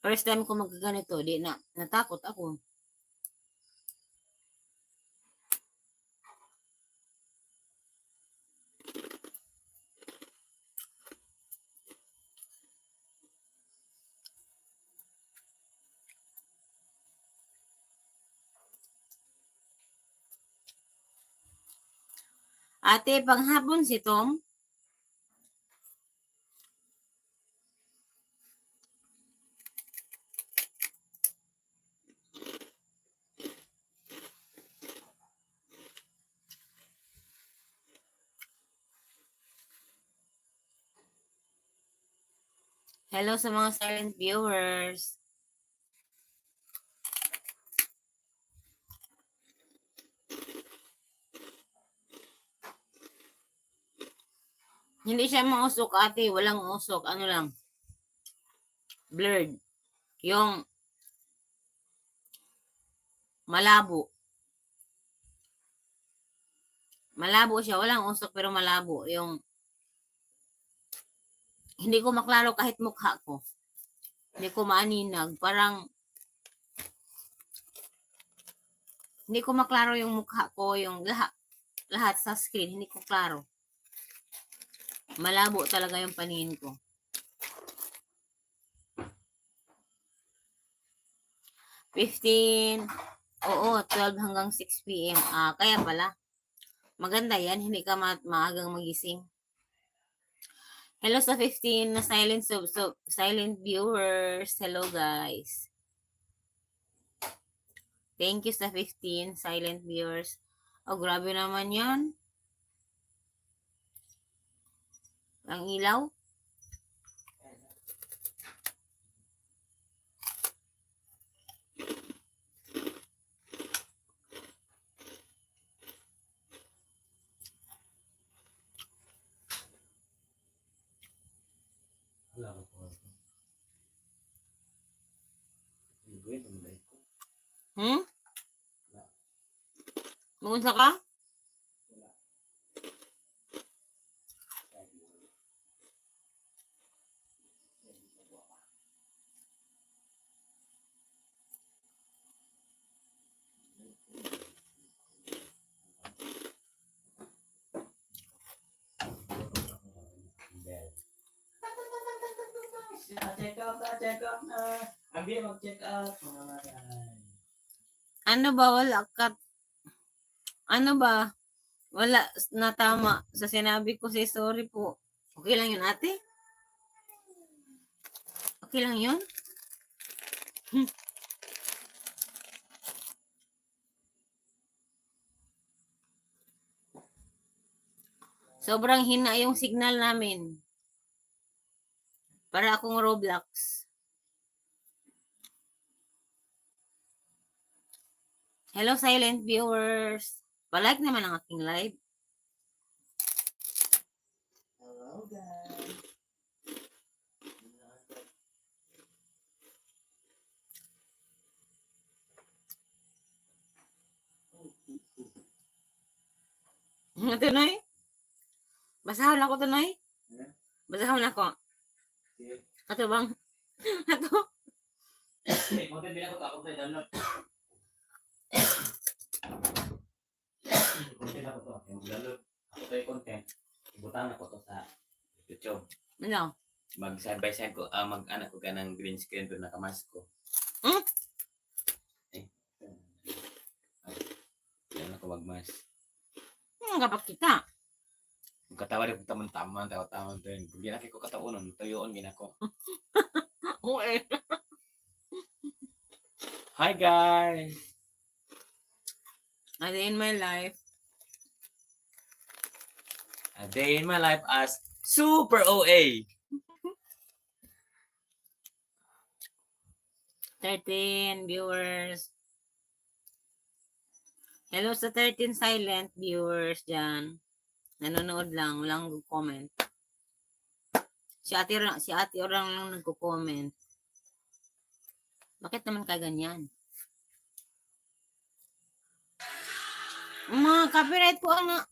First time ko magkaganito, di na, natakot ako. Ate, panghapon si Tom. Hello sa mga silent viewers. Hindi siya mausok, ate. Walang usok. Ano lang. Blurred. Yung malabo. Malabo siya. Walang usok pero malabo. Yung hindi ko maklaro kahit mukha ko. Hindi ko maaninag. Parang hindi ko maklaro yung mukha ko. Yung lahat sa screen. Hindi ko klaro. Malabo talaga yung paningin ko. 15. Oo, 12 hanggang 6 p.m. Kaya pala. Maganda yan. Hindi ka maagang magising. Hello sa 15 na silent viewers. Hello guys. Thank you sa 15 silent viewers. Oh, grabe naman yan. Ang ilaw. Magunsa ka? Check up na. Abi mag-check up. Ano ba? Wala ka. Ano ba? Wala na tama sa sinabi ko. Sorry po. Okay lang yun, ate? Okay lang yun? Sobrang hina yung signal namin. Para akong Roblox. Hello silent viewers. Palike naman ang aking live. Hello guys. Ito na eh. Basahon ako ito na eh. Basahon ako. Ito bang? Ito. Content din ako takot na download. Content ako to. Yung download. Ako to yung content. Ibutan ako to sa YouTube. Ano? Mag-side by side ko. Mag-anak ko ka ng green screen doon nakamask ko. Hmm? Yan ako magmas. Kapag kita. Katawa rin kung taman-taman. Tawa-taman to yun. Kung ginaki ko kataunon, tuyuon ginako. Oo eh. Hi guys! A day in my life. A day in my life as super OA. 13 viewers. Hello sa 13 silent viewers dyan. Nanonood lang, walang comment. Si ate orang lang nagko-comment. Bakit naman kaganyan? Mga copyright po ang